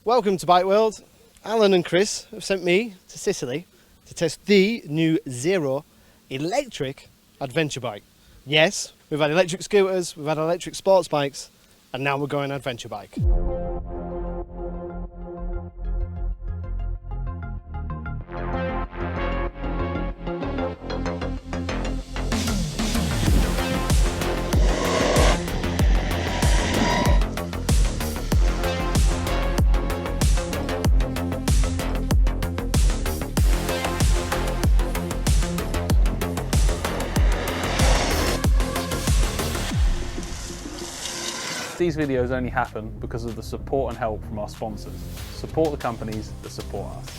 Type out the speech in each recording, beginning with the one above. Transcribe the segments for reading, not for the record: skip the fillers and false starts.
Welcome to Bike World. Alan and Chris have sent me to Sicily to test the new Zero electric adventure bike. Yes, we've had electric scooters, we've had electric sports bikes, and now we're going adventure bike. These videos only happen because of the support and help from our sponsors. Support the companies that support us.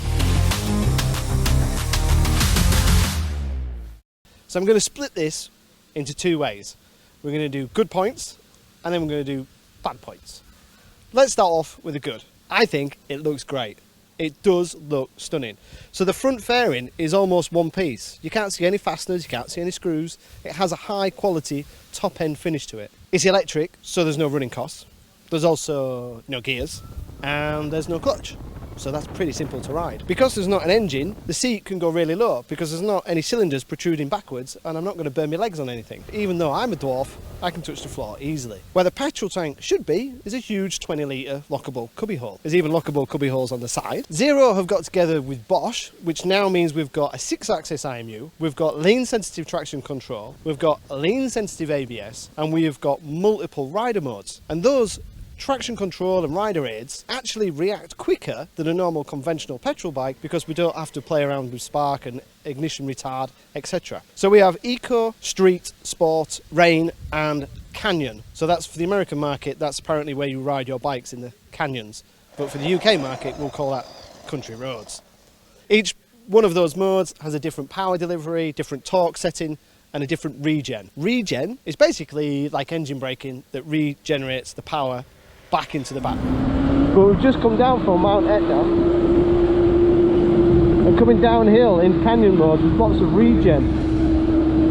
So I'm going to split this into two ways. We're going to do good points and then we're going to do bad points. Let's start off with the good. I think it looks great. It does look stunning. So the front fairing is almost one piece. You can't see any fasteners, you can't see any screws. It has a high quality top end finish to it. It's electric, so there's no running costs. There's also no gears and there's no clutch. So that's pretty simple to ride. Because there's not an engine, the seat can go really low because there's not any cylinders protruding backwards and I'm not going to burn my legs on anything. Even though I'm a dwarf, I can touch the floor easily. Where the petrol tank should be is a huge 20 litre lockable cubbyhole. There's even lockable cubbyholes on the side. Zero have got together with Bosch, which now means we've got a 6-axis IMU, we've got lean sensitive traction control, we've got lean sensitive ABS, and we've got multiple rider modes. And those traction control and rider aids actually react quicker than a normal conventional petrol bike because we don't have to play around with spark and ignition retard, etc. So we have Eco, Street, Sport, Rain and Canyon. So that's for the American market, that's apparently where you ride your bikes, in the canyons. But for the UK market, we'll call that country roads. Each one of those modes has a different power delivery, different torque setting, and a different regen. Regen is basically like engine braking that regenerates the power back into the battery. But we've just come down from Mount Etna and coming downhill in canyon mode with lots of regen,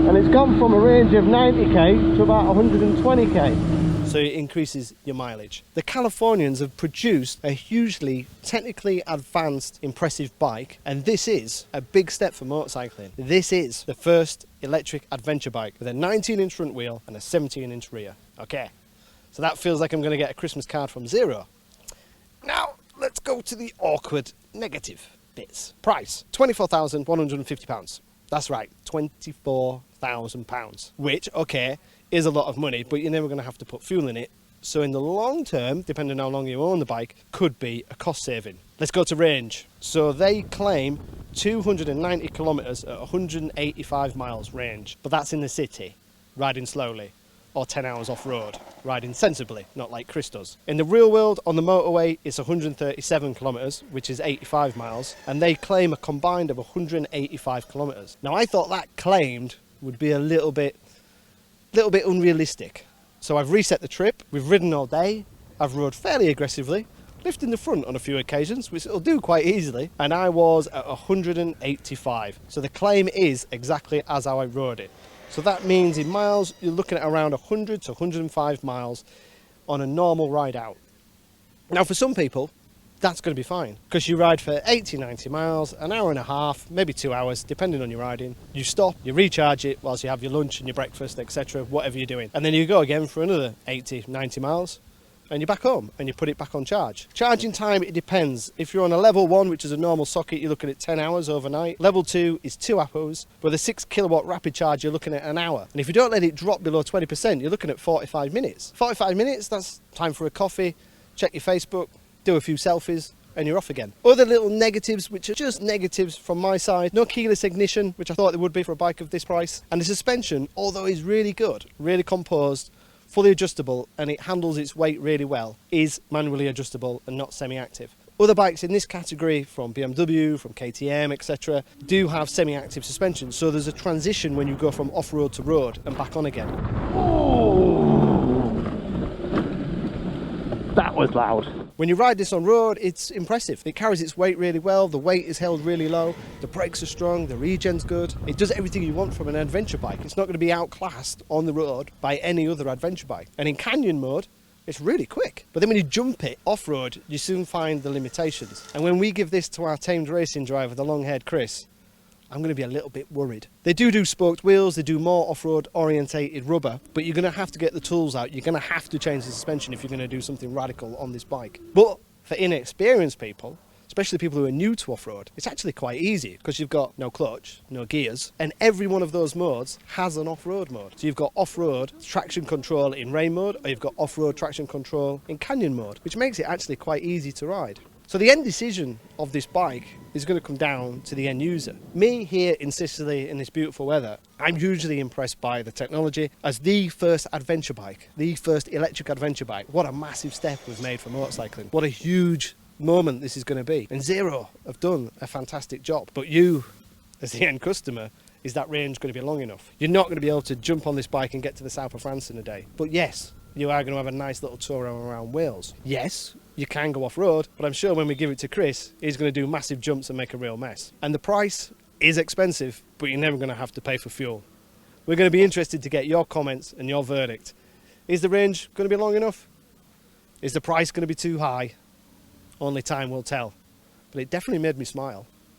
and it's gone from a range of 90k to about 120k, so it increases your mileage. The Californians have produced a hugely technically advanced, impressive bike, and this is a big step for motorcycling. This is the first electric adventure bike with a 19-inch front wheel and a 17-inch rear. Okay. So that feels like I'm going to get a Christmas card from Zero. Now, let's go to the awkward negative bits. Price, £24,150. That's right, £24,000. Which, okay, is a lot of money, but you're never going to have to put fuel in it. So in the long term, depending on how long you own the bike, could be a cost saving. Let's go to range. So they claim 290 kilometres at 185 miles range. But that's in the city, riding slowly. Or 10 hours off-road, riding sensibly, not like Chris does. In the real world, on the motorway, it's 137 kilometres, which is 85 miles, and they claim a combined of 185 kilometres. Now, I thought that claimed would be a little bit unrealistic. So I've reset the trip, we've ridden all day, I've rode fairly aggressively, lifting the front on a few occasions, which it'll do quite easily, and I was at 185. So the claim is exactly as how I rode it. So that means in miles, you're looking at around 100 to 105 miles on a normal ride out. Now for some people, that's going to be fine, because you ride for 80, 90 miles, an hour and a half, maybe 2 hours, depending on your riding. You stop, you recharge it whilst you have your lunch and your breakfast, etc., whatever you're doing. And then you go again for another 80, 90 miles. And you're back home and you put it back on charge. Charging time, it depends. If you're on a level 1, which is a normal socket, you're looking at 10 hours overnight. Level 2 is 2 hours. With a 6 kilowatt rapid charge, you're looking at an hour. And if you don't let it drop below 20%, you're looking at 45 minutes. 45 minutes, that's time for a coffee, check your Facebook, do a few selfies, and you're off again. Other little negatives, which are just negatives from my side: no keyless ignition, which I thought there would be for a bike of this price. And the suspension, although is really good, really composed, fully adjustable, and it handles its weight really well, is manually adjustable and not semi-active. Other bikes in this category, from BMW, from KTM, etc., do have semi-active suspension, so there's a transition when you go from off-road to road and back on again. Oh, that was loud. When you ride this on road, it's impressive. It carries its weight really well, the weight is held really low, the brakes are strong, the regen's good. It does everything you want from an adventure bike. It's not going to be outclassed on the road by any other adventure bike. And in canyon mode, It's really quick. But then when you jump it off-road, you soon find the limitations. And when we give this to our tamed racing driver, the long-haired Chris, I'm going to be a little bit worried. They do spoked wheels, they do more off-road orientated rubber, but you're going to have to get the tools out. You're going to have to change the suspension if you're going to do something radical on this bike. But for inexperienced people, especially people who are new to off-road, it's actually quite easy because you've got no clutch, no gears, and every one of those modes has an off-road mode. So you've got off-road traction control in rain mode, or you've got off-road traction control in canyon mode, which makes it actually quite easy to ride. So the end decision of this bike is going to come down to the end user. Me here in Sicily in this beautiful weather, I'm hugely impressed by the technology. As the first adventure bike, the first electric adventure bike, what a massive step we've made for motorcycling. What a huge moment this is going to be. And Zero have done a fantastic job. But you, as the end customer, is that range going to be long enough? You're not going to be able to jump on this bike and get to the south of France in a day. But yes, you are going to have a nice little tour around Wales. Yes, you can go off-road, but I'm sure when we give it to Chris, he's going to do massive jumps and make a real mess. And the price is expensive, but you're never going to have to pay for fuel. We're going to be interested to get your comments and your verdict. Is the range going to be long enough? Is the price going to be too high? Only time will tell. But it definitely made me smile.